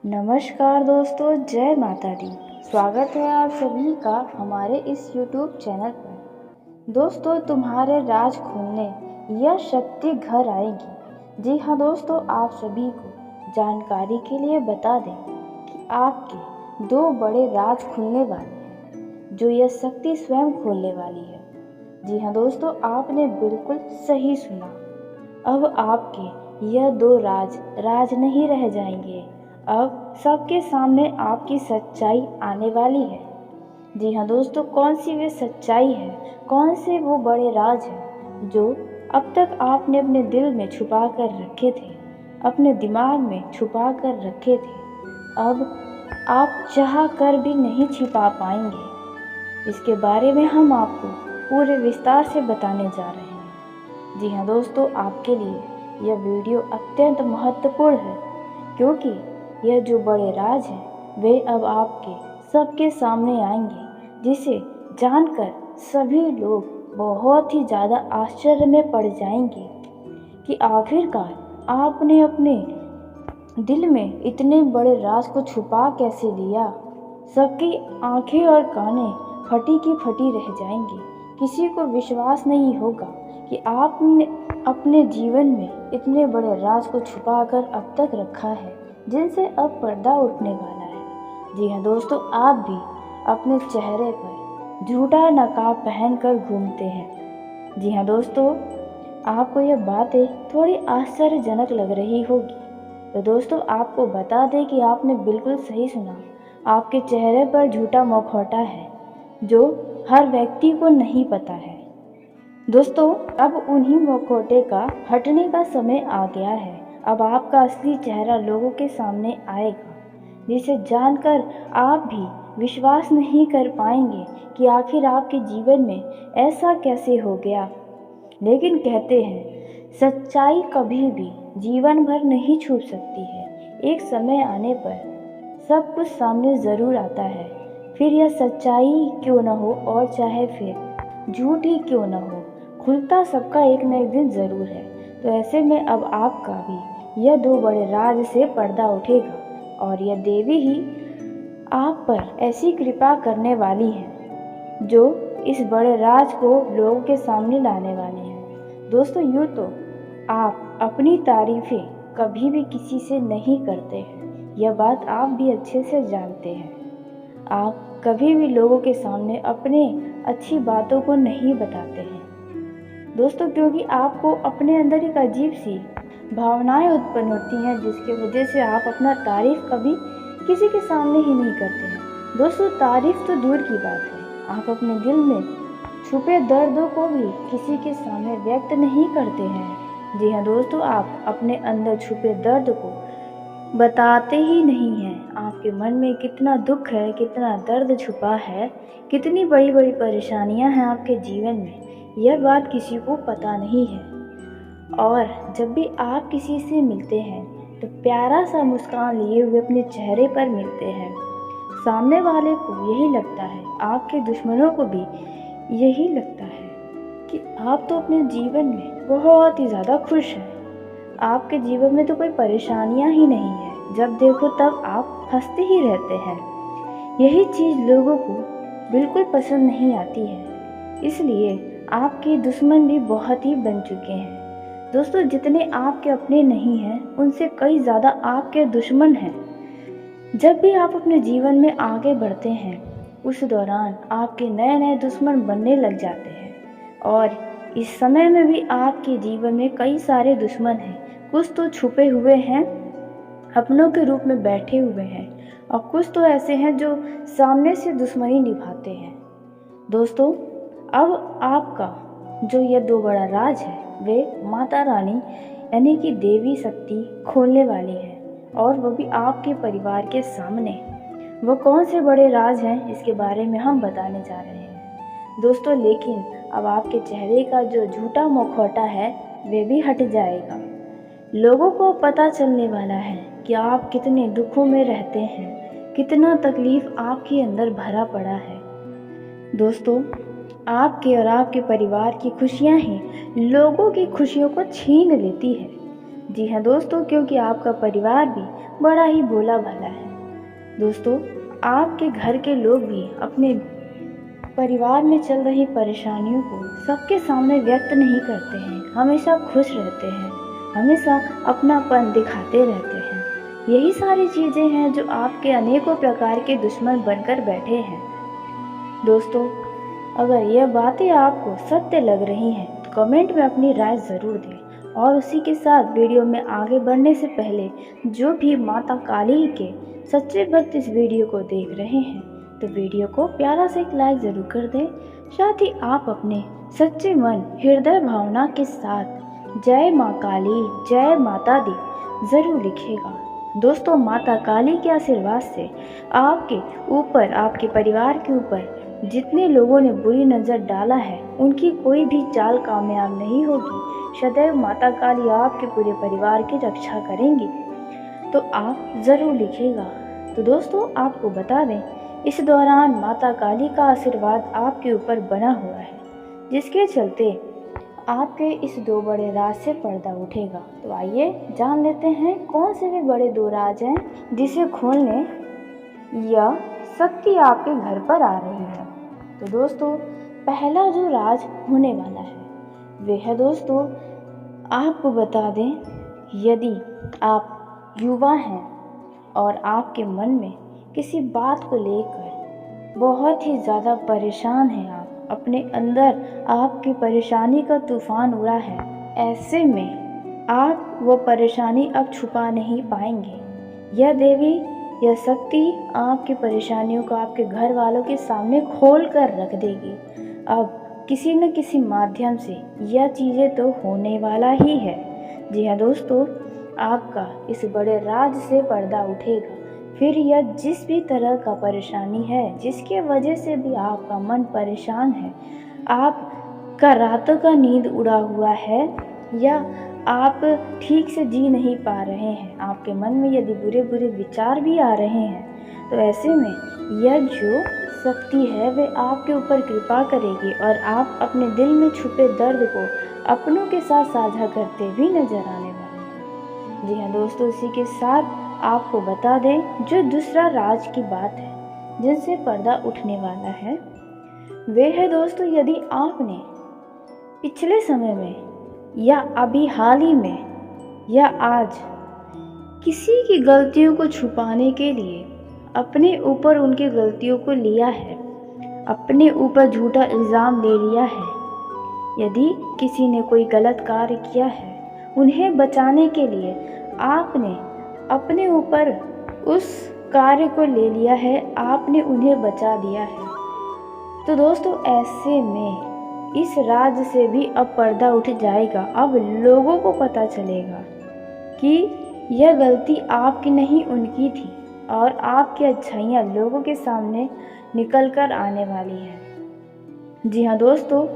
नमस्कार दोस्तों, जय माता दी। स्वागत है आप सभी का हमारे इस YouTube चैनल पर। दोस्तों, तुम्हारे राज खुलने यह शक्ति घर आएगी। जी हाँ दोस्तों, आप सभी को जानकारी के लिए बता दें कि आपके 2 बड़े राज खुलने वाले हैं, जो यह शक्ति स्वयं खोलने वाली है। जी हाँ दोस्तों, आपने बिल्कुल सही सुना। अब आपके यह 2 राज नहीं रह जाएंगे। अब सबके सामने आपकी सच्चाई आने वाली है। जी हाँ दोस्तों, कौन सी वे सच्चाई है, कौन से वो बड़े राज हैं जो अब तक आपने अपने दिल में छुपा कर रखे थे, अपने दिमाग में छुपा कर रखे थे, अब आप चाह कर भी नहीं छिपा पाएंगे। इसके बारे में हम आपको पूरे विस्तार से बताने जा रहे हैं। जी हाँ दोस्तों, आपके लिए यह वीडियो अत्यंत महत्वपूर्ण है, क्योंकि यह जो बड़े राज हैं वे अब आपके सबके सामने आएंगे, जिसे जानकर सभी लोग बहुत ही ज़्यादा आश्चर्य में पड़ जाएंगे कि आखिरकार आपने अपने दिल में इतने बड़े राज को छुपा कैसे लिया। सबकी आंखें और कानें फटी की फटी रह जाएंगी। किसी को विश्वास नहीं होगा कि आपने अपने जीवन में इतने बड़े राज को छुपाकर अब तक रखा है, जिनसे अब पर्दा उठने वाला है। जी हाँ दोस्तों, आप भी अपने चेहरे पर झूठा नकाब पहनकर घूमते हैं। जी हाँ दोस्तों, आपको यह बातें थोड़ी आश्चर्यजनक लग रही होगी, तो दोस्तों आपको बता दें कि आपने बिल्कुल सही सुना। आपके चेहरे पर झूठा मुखौटा है, जो हर व्यक्ति को नहीं पता है। दोस्तों, अब उन्हीं मुखौटे का हटने का समय आ गया है। अब आपका असली चेहरा लोगों के सामने आएगा, जिसे जानकर आप भी विश्वास नहीं कर पाएंगे कि आखिर आपके जीवन में ऐसा कैसे हो गया। लेकिन कहते हैं, सच्चाई कभी भी जीवन भर नहीं छुप सकती है। एक समय आने पर सब कुछ सामने ज़रूर आता है, फिर यह सच्चाई क्यों न हो और चाहे फिर झूठ ही क्यों न हो, खुलता सबका एक न एक दिन ज़रूर है। तो ऐसे में अब आपका भी यह 2 बड़े राज से पर्दा उठेगा, और यह देवी ही आप पर ऐसी कृपा करने वाली है, जो इस बड़े राज को लोगों के सामने लाने वाली है। दोस्तों, यूँ तो आप अपनी तारीफ़ें कभी भी किसी से नहीं करते हैं, यह बात आप भी अच्छे से जानते हैं। आप कभी भी लोगों के सामने अपने अच्छी बातों को नहीं बताते हैं दोस्तों, क्योंकि आपको अपने अंदर एक अजीब सी भावनाएं उत्पन्न होती हैं, जिसकी वजह से आप अपना तारीफ कभी किसी के सामने ही नहीं करते हैं। दोस्तों, तारीफ तो दूर की बात है, आप अपने दिल में छुपे दर्दों को भी किसी के सामने व्यक्त नहीं करते हैं। जी हाँ दोस्तों, आप अपने अंदर छुपे दर्द को बताते ही नहीं हैं। आपके मन में कितना दुख है, कितना दर्द छुपा है, कितनी बड़ी बड़ी परेशानियां हैं आपके जीवन में, यह बात किसी को पता नहीं है। और जब भी आप किसी से मिलते हैं तो प्यारा सा मुस्कान लिए हुए अपने चेहरे पर मिलते हैं। सामने वाले को यही लगता है, आपके दुश्मनों को भी यही लगता है कि आप तो अपने जीवन में बहुत ही ज़्यादा खुश हैं। आपके जीवन में तो कोई परेशानियां ही नहीं है, जब देखो तब आप हंसते ही रहते हैं। यही चीज़ लोगों को बिल्कुल पसंद नहीं आती है, इसलिए आपके दुश्मन भी बहुत ही बन चुके हैं। दोस्तों, जितने आपके अपने नहीं हैं, उनसे कई ज़्यादा आपके दुश्मन हैं। जब भी आप अपने जीवन में आगे बढ़ते हैं, उस दौरान आपके नए नए दुश्मन बनने लग जाते हैं, और इस समय में भी आपके जीवन में कई सारे दुश्मन हैं। कुछ तो छुपे हुए हैं, अपनों के रूप में बैठे हुए हैं, और कुछ तो ऐसे हैं जो सामने से दुश्मनी निभाते हैं। दोस्तों, अब आपका जो यह 2 बड़ा राज है, वे माता रानी यानी कि देवी शक्ति खोलने वाली है, और वो भी आपके परिवार के सामने। वो कौन से बड़े राज हैं, इसके बारे में हम बताने जा रहे हैं दोस्तों। लेकिन अब आपके चेहरे का जो झूठा मुखौटा है, वे भी हट जाएगा। लोगों को पता चलने वाला है कि आप कितने दुखों में रहते हैं, कितना तकलीफ आपके अंदर भरा पड़ा है। दोस्तों, आपके और आपके परिवार की खुशियां ही लोगों की खुशियों को छीन लेती है। जी हाँ दोस्तों, क्योंकि आपका परिवार भी बड़ा ही भोला भाला है। दोस्तों, आपके घर के लोग भी अपने परिवार में चल रही परेशानियों को सबके सामने व्यक्त नहीं करते हैं, हमेशा खुश रहते हैं, हमेशा अपनापन दिखाते रहते हैं। यही सारी चीज़ें हैं जो आपके अनेकों प्रकार के दुश्मन बनकर बैठे हैं। दोस्तों, अगर यह बातें आपको सत्य लग रही हैं तो कमेंट में अपनी राय ज़रूर दें। और उसी के साथ वीडियो में आगे बढ़ने से पहले जो भी माता काली के सच्चे भक्त इस वीडियो को देख रहे हैं तो वीडियो को प्यारा सा एक लाइक ज़रूर कर दें। साथ ही आप अपने सच्चे मन हृदय भावना के साथ जय माँ काली, जय माता दी ज़रूर लिखिएगा। दोस्तों, माता काली के आशीर्वाद से आपके ऊपर, आपके परिवार के ऊपर जितने लोगों ने बुरी नज़र डाला है उनकी कोई भी चाल कामयाब नहीं होगी। सदैव माता काली आपके पूरे परिवार की रक्षा करेंगी। तो आप ज़रूर लिखिएगा। तो दोस्तों, आपको बता दें, इस दौरान माता काली का आशीर्वाद आपके ऊपर बना हुआ है, जिसके चलते आपके इस 2 बड़े राज से पर्दा उठेगा। तो आइए जान लेते हैं कौन से वे बड़े 2 राज हैं जिसे खोलने यह शक्ति आपके घर पर आ रही है। तो दोस्तों, पहला जो राज होने वाला है वह है, दोस्तों आपको बता दें, यदि आप युवा हैं और आपके मन में किसी बात को लेकर बहुत ही ज़्यादा परेशान हैं, आप अपने अंदर आपकी परेशानी का तूफान उड़ा है, ऐसे में आप वो परेशानी अब छुपा नहीं पाएंगे। यह देवी, यह शक्ति आपकी परेशानियों को आपके घर वालों के सामने खोल कर रख देगी। अब किसी न किसी माध्यम से यह चीज़ें तो होने वाला ही है। जी हाँ दोस्तों, आपका इस बड़े राज से पर्दा उठेगा। फिर यह जिस भी तरह का परेशानी है, जिसके वजह से भी आपका मन परेशान है, आपका रातों का नींद उड़ा हुआ है या आप ठीक से जी नहीं पा रहे हैं, आपके मन में यदि बुरे बुरे विचार भी आ रहे हैं, तो ऐसे में यह जो शक्ति है वह आपके ऊपर कृपा करेगी और आप अपने दिल में छुपे दर्द को अपनों के साथ साझा करते भी नजर आने वाले हैं। जी हाँ दोस्तों, इसी के साथ आपको बता दें, जो दूसरा राज की बात है जिनसे पर्दा उठने वाला है वे है, दोस्तों यदि आपने पिछले समय में या अभी हाल ही में या आज किसी की गलतियों को छुपाने के लिए अपने ऊपर उनकी गलतियों को लिया है, अपने ऊपर झूठा इल्ज़ाम ले लिया है, यदि किसी ने कोई गलत कार्य किया है, उन्हें बचाने के लिए आपने अपने ऊपर उस कार्य को ले लिया है, आपने उन्हें बचा दिया है, तो दोस्तों ऐसे में इस राज से भी अब पर्दा उठ जाएगा। अब लोगों को पता चलेगा कि यह गलती आपकी नहीं उनकी थी और आपकी अच्छाइयाँ लोगों के सामने निकल कर आने वाली है। जी हाँ दोस्तों,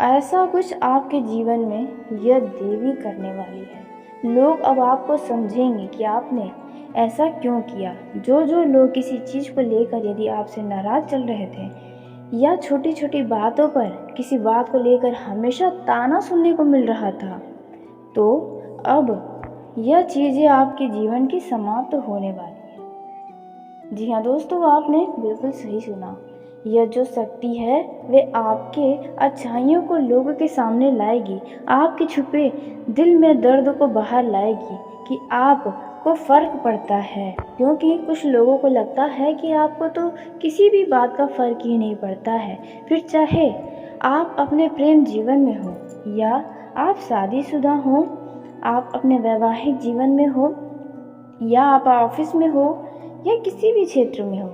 ऐसा कुछ आपके जीवन में यह देवी करने वाली है। लोग अब आपको समझेंगे कि आपने ऐसा क्यों किया। जो लोग किसी चीज़ को लेकर यदि आपसे नाराज़ चल रहे थे या छोटी छोटी बातों पर किसी बात को लेकर हमेशा ताना सुनने को मिल रहा था, तो अब यह चीज़ें आपके जीवन की समाप्त होने वाली है। जी हाँ दोस्तों, आपने बिल्कुल सही सुना। यह जो शक्ति है वे आपके अच्छाइयों को लोगों के सामने लाएगी, आपके छुपे दिल में दर्द को बाहर लाएगी कि आपको फ़र्क पड़ता है। क्योंकि कुछ लोगों को लगता है कि आपको तो किसी भी बात का फ़र्क ही नहीं पड़ता है, फिर चाहे आप अपने प्रेम जीवन में हो या आप शादीशुदा हो, आप अपने वैवाहिक जीवन में हो या आप ऑफिस में हो या किसी भी क्षेत्र में हो।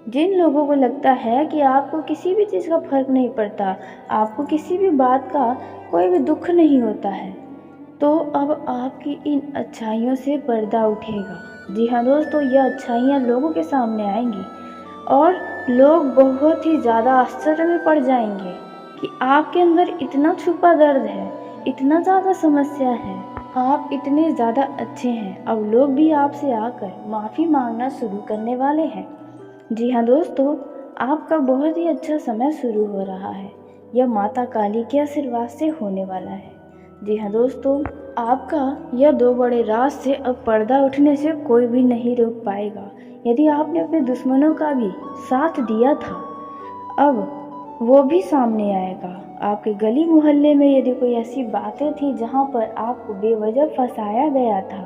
जिन लोगों को लगता है कि आपको किसी भी चीज़ का फ़र्क नहीं पड़ता, आपको किसी भी बात का कोई भी दुख नहीं होता है, तो अब आपकी इन अच्छाइयों से पर्दा उठेगा। जी हाँ दोस्तों, यह अच्छाइयाँ लोगों के सामने आएंगी और लोग बहुत ही ज़्यादा आश्चर्य में पड़ जाएंगे कि आपके अंदर इतना छुपा दर्द है, इतना ज़्यादा समस्या है, आप इतने ज़्यादा अच्छे हैं। अब लोग भी आपसे आकर माफ़ी मांगना शुरू करने वाले हैं। जी हाँ दोस्तों, आपका बहुत ही अच्छा समय शुरू हो रहा है। यह माता काली के आशीर्वाद से होने वाला है। जी हाँ दोस्तों, आपका यह 2 बड़े राज से अब पर्दा उठने से कोई भी नहीं रोक पाएगा। यदि आपने अपने दुश्मनों का भी साथ दिया था, अब वो भी सामने आएगा। आपके गली मोहल्ले में यदि कोई ऐसी बातें थी जहाँ पर आपको बेवजह फंसाया गया था,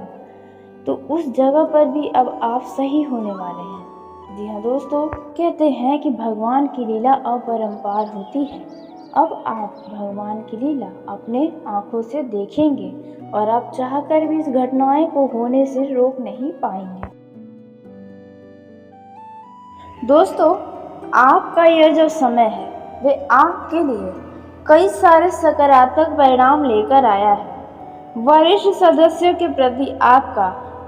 तो उस जगह पर भी अब आप सही होने वाले हैं। जी हाँ दोस्तों, कहते हैं कि भगवान की लीला अपरंपार होती है। अब आप भगवान की लीला अपने आंखों से देखेंगे और आप चाहकर भी इस घटनाएं को होने से रोक नहीं पाएंगे। दोस्तों, आपका यह जो समय है वे आपके लिए कई सारे सकारात्मक परिणाम लेकर आया है। वरिष्ठ सदस्यों के प्रति आपका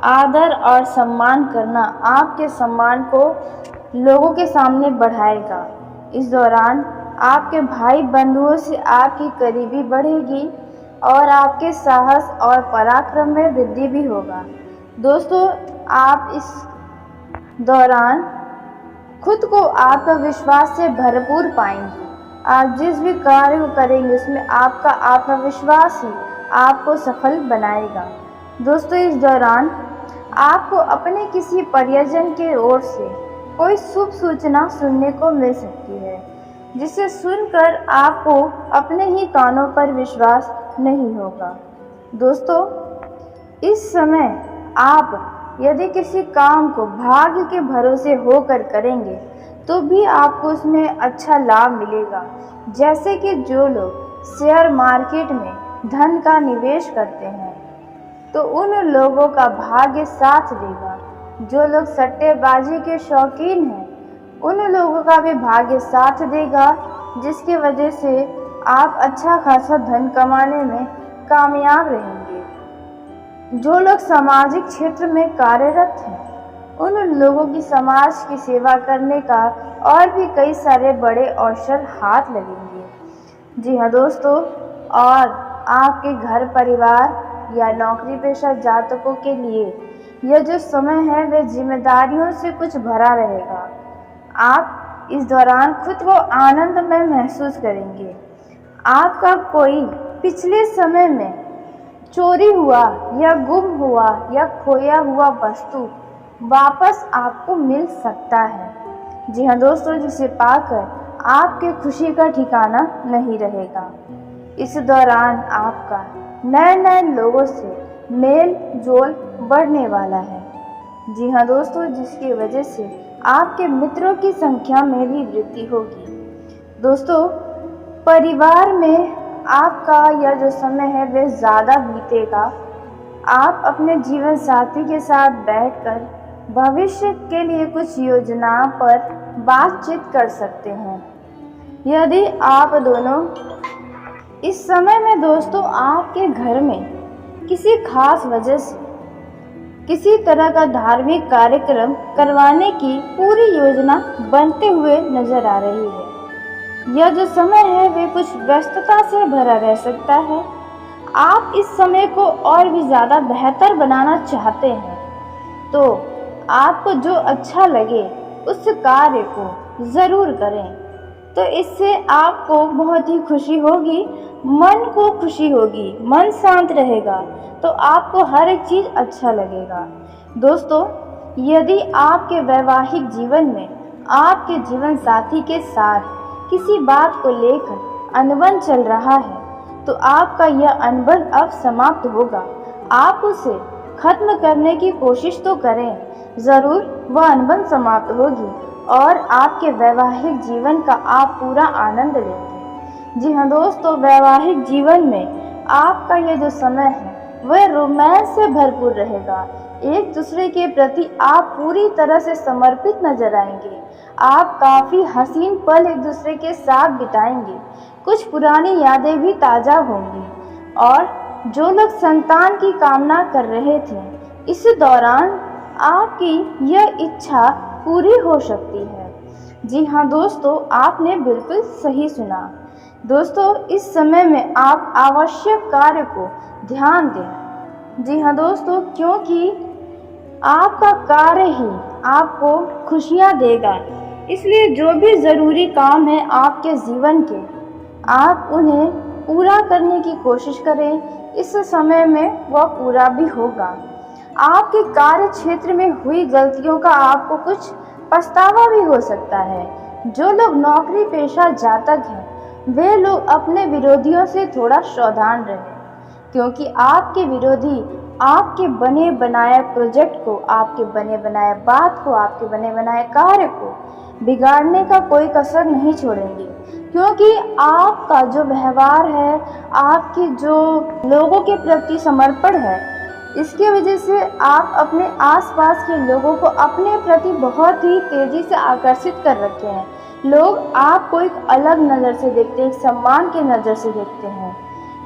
आदर और सम्मान करना आपके सम्मान को लोगों के सामने बढ़ाएगा। इस दौरान आपके भाई बंधुओं से आपकी करीबी बढ़ेगी और आपके साहस और पराक्रम में वृद्धि भी होगा। दोस्तों, आप इस दौरान खुद को आत्मविश्वास से भरपूर पाएंगे। आप जिस भी कार्य को करेंगे उसमें आपका आत्मविश्वास ही आपको सफल बनाएगा। दोस्तों, इस दौरान आपको अपने किसी परिजन के ओर से कोई शुभ सूचना सुनने को मिल सकती है, जिसे सुनकर आपको अपने ही कानों पर विश्वास नहीं होगा। दोस्तों, इस समय आप यदि किसी काम को भाग्य के भरोसे होकर करेंगे तो भी आपको उसमें अच्छा लाभ मिलेगा। जैसे कि जो लोग शेयर मार्केट में धन का निवेश करते हैं तो उन लोगों का भाग्य साथ देगा। जो लोग सट्टेबाजी के शौकीन हैं उन लोगों का भी भाग्य साथ देगा, जिसकी वजह से आप अच्छा खासा धन कमाने में कामयाब रहेंगे। जो लोग सामाजिक क्षेत्र में कार्यरत हैं उन लोगों की समाज की सेवा करने का और भी कई सारे बड़े अवसर हाथ लगेंगे। जी हाँ दोस्तों, और आपके घर परिवार या नौकरी पेशा जातकों के लिए यह जो समय है वह जिम्मेदारियों से कुछ भरा रहेगा। आप इस दौरान खुद को आनंदमय महसूस करेंगे। आपका कोई पिछले समय में चोरी हुआ या गुम हुआ या खोया हुआ वस्तु वापस आपको मिल सकता है। जी हाँ दोस्तों, जिसे पाकर आपके खुशी का ठिकाना नहीं रहेगा। इस दौरान आपका नए नए लोगों से मेल जोल बढ़ने वाला है। जी हाँ दोस्तों, जिसकी वजह से आपके मित्रों की संख्या में भी वृद्धि होगी। दोस्तों, परिवार में आपका यह जो समय है वह ज़्यादा बीतेगा। आप अपने जीवन साथी के साथ बैठकर भविष्य के लिए कुछ योजना पर बातचीत कर सकते हैं। यदि आप दोनों इस समय में दोस्तों आपके घर में किसी खास वजह से किसी तरह का धार्मिक कार्यक्रम करवाने की पूरी योजना बनते हुए नजर आ रही है। यह जो समय है वे कुछ व्यस्तता से भरा रह सकता है। आप इस समय को और भी ज़्यादा बेहतर बनाना चाहते हैं तो आपको जो अच्छा लगे उस कार्य को ज़रूर करें। तो इससे आपको बहुत ही खुशी होगी, मन को खुशी होगी, मन शांत रहेगा तो आपको हर एक चीज़ अच्छा लगेगा। दोस्तों, यदि आपके वैवाहिक जीवन में आपके जीवन साथी के साथ किसी बात को लेकर अनबन चल रहा है तो आपका यह अनबन अब समाप्त होगा। आप उसे खत्म करने की कोशिश तो करें, ज़रूर वह अनबन समाप्त होगी और आपके वैवाहिक जीवन का आप पूरा आनंद लेंगे। जी हाँ दोस्तों, वैवाहिक जीवन में आपका ये जो समय है वह रोमांस से भरपूर रहेगा। एक दूसरे के प्रति आप पूरी तरह से समर्पित नजर आएंगे। आप काफ़ी हसीन पल एक दूसरे के साथ बिताएंगे। कुछ पुरानी यादें भी ताज़ा होंगी और जो लोग संतान की कामना कर रहे थे इस दौरान आपकी यह इच्छा पूरी हो सकती है। जी हाँ दोस्तों, आपने बिल्कुल सही सुना। दोस्तों, इस समय में आप आवश्यक कार्य को ध्यान दें। जी हाँ दोस्तों, क्योंकि आपका कार्य ही आपको खुशियाँ देगा, इसलिए जो भी ज़रूरी काम है आपके जीवन के आप उन्हें पूरा करने की कोशिश करें। इस समय में वह पूरा भी होगा। आपके कार्य क्षेत्र में हुई गलतियों का आपको कुछ पछतावा भी हो सकता है। जो लोग नौकरी पेशा जातक हैं वे लोग अपने विरोधियों से थोड़ा सावधान रहें, क्योंकि आपके विरोधी आपके बने बनाए प्रोजेक्ट को, आपके बने बनाए बात को, आपके बने बनाए कार्य को बिगाड़ने का कोई कसर नहीं छोड़ेंगे। क्योंकि आपका जो व्यवहार है, आपकी जो लोगों के प्रति समर्पण है, इसकी वजह से आप अपने आसपास के लोगों को अपने प्रति बहुत ही तेज़ी से आकर्षित कर रखे हैं। लोग आपको एक अलग नज़र से देखते हैं, एक सम्मान की नज़र से देखते हैं।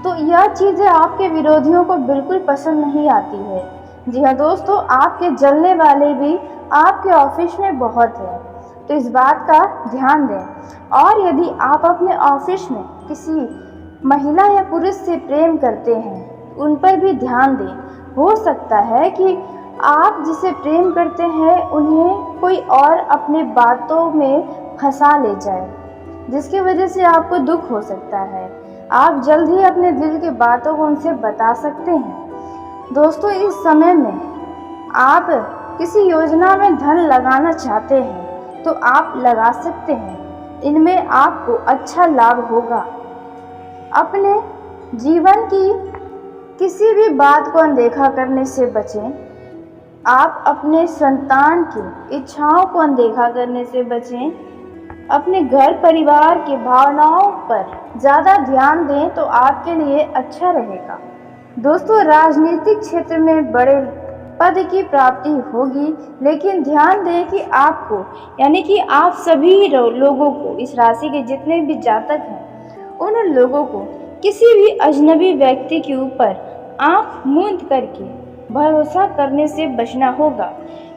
तो यह चीज़ें आपके विरोधियों को बिल्कुल पसंद नहीं आती है। जी हाँ दोस्तों, आपके जलने वाले भी आपके ऑफिस में बहुत हैं, तो इस बात का ध्यान दें। और यदि आप अपने ऑफिस में किसी महिला या पुरुष से प्रेम करते हैं, उन पर भी ध्यान दें। हो सकता है कि आप जिसे प्रेम करते हैं उन्हें कोई और अपने बातों में फंसा ले जाए, जिसकी वजह से आपको दुख हो सकता है। आप जल्द ही अपने दिल की बातों को उनसे बता सकते हैं। दोस्तों, इस समय में आप किसी योजना में धन लगाना चाहते हैं तो आप लगा सकते हैं। इनमें आपको अच्छा लाभ होगा। अपने जीवन की किसी भी बात को अनदेखा करने से बचें। आप अपने संतान की इच्छाओं को अनदेखा करने से बचें। अपने घर परिवार की भावनाओं पर ज़्यादा ध्यान दें तो आपके लिए अच्छा रहेगा। दोस्तों, राजनीतिक क्षेत्र में बड़े पद की प्राप्ति होगी, लेकिन ध्यान दें कि आपको, यानी कि आप सभी लोगों को, इस राशि के जितने भी जातक हैं, उन लोगों को किसी भी अजनबी व्यक्ति के ऊपर आंख मूंद करके भरोसा करने से बचना होगा,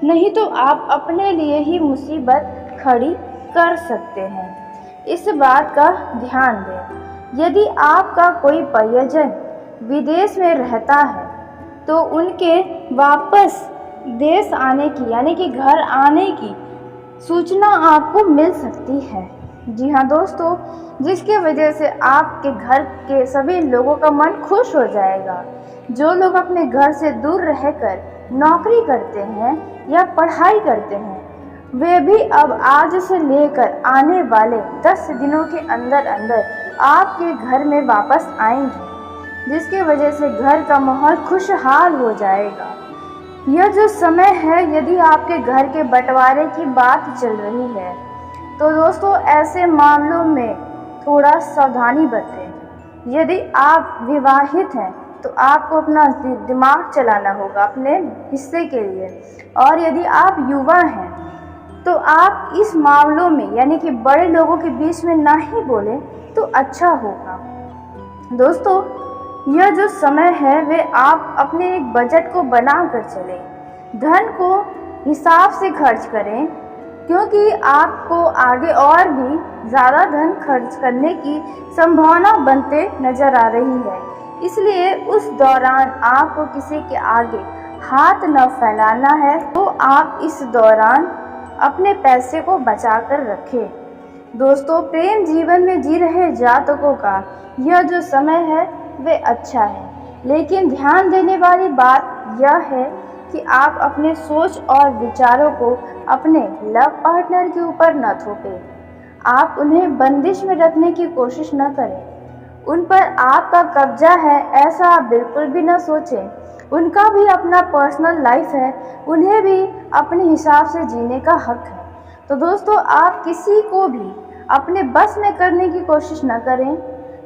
नहीं तो आप अपने लिए ही मुसीबत खड़ी कर सकते हैं। इस बात का ध्यान दें। यदि आपका कोई परिजन विदेश में रहता है तो उनके वापस देश आने की, यानी कि घर आने की सूचना आपको मिल सकती है। जी हाँ दोस्तों, जिसके वजह से आपके घर के सभी लोगों का मन खुश हो जाएगा। जो लोग अपने घर से दूर रहकर नौकरी करते हैं या पढ़ाई करते हैं, वे भी अब आज से लेकर आने वाले 10 दिनों के अंदर अंदर आपके घर में वापस आएंगे, जिसकी वजह से घर का माहौल खुशहाल हो जाएगा। यह जो समय है, यदि आपके घर के बंटवारे की बात चल रही है तो दोस्तों ऐसे मामलों में थोड़ा सावधानी बरतें। यदि आप विवाहित हैं तो आपको अपना दिमाग चलाना होगा अपने हिस्से के लिए, और यदि आप युवा हैं तो आप इस मामलों में, यानी कि बड़े लोगों के बीच में ना ही बोलें तो अच्छा होगा। दोस्तों, यह जो समय है वे आप अपने एक बजट को बना कर चलें। धन को हिसाब से खर्च करें, क्योंकि आपको आगे और भी ज़्यादा धन खर्च करने की संभावना बनते नज़र आ रही है। इसलिए उस दौरान आपको किसी के आगे हाथ न फैलाना है, तो आप इस दौरान अपने पैसे को बचा कर रखें। दोस्तों, प्रेम जीवन में जी रहे जातकों का यह जो समय है वे अच्छा है, लेकिन ध्यान देने वाली बात यह है कि आप अपने सोच और विचारों को अपने लव पार्टनर के ऊपर न थोपें। आप उन्हें बंदिश में रखने की कोशिश न करें। उन पर आपका कब्जा है ऐसा आप बिल्कुल भी न सोचें। उनका भी अपना पर्सनल लाइफ है, उन्हें भी अपने हिसाब से जीने का हक है। तो दोस्तों, आप किसी को भी अपने बस में करने की कोशिश न करें।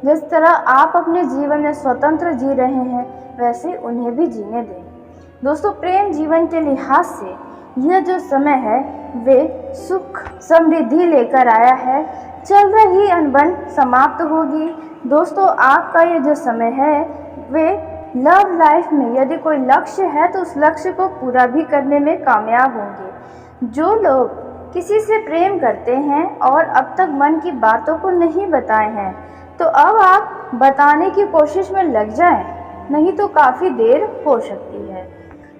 जिस तरह आप अपने जीवन में स्वतंत्र जी रहे हैं, वैसे उन्हें भी जीने दें। दोस्तों, प्रेम जीवन के लिहाज से यह जो समय है वे सुख समृद्धि लेकर आया है। चल रही अनबन समाप्त होगी। दोस्तों, आपका ये जो समय है वे लव लाइफ में यदि कोई लक्ष्य है तो उस लक्ष्य को पूरा भी करने में कामयाब होंगे। जो लोग किसी से प्रेम करते हैं और अब तक मन की बातों को नहीं बताए हैं, तो अब आप बताने की कोशिश में लग जाएं, नहीं तो काफ़ी देर हो सकती है।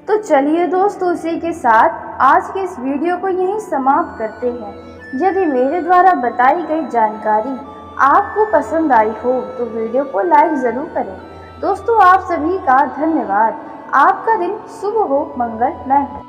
तो चलिए दोस्तों, इसी के साथ आज के इस वीडियो को यहीं समाप्त करते हैं। यदि मेरे द्वारा बताई गई जानकारी आपको पसंद आई हो तो वीडियो को लाइक ज़रूर करें। दोस्तों, आप सभी का धन्यवाद। आपका दिन शुभ हो, मंगलमय हो।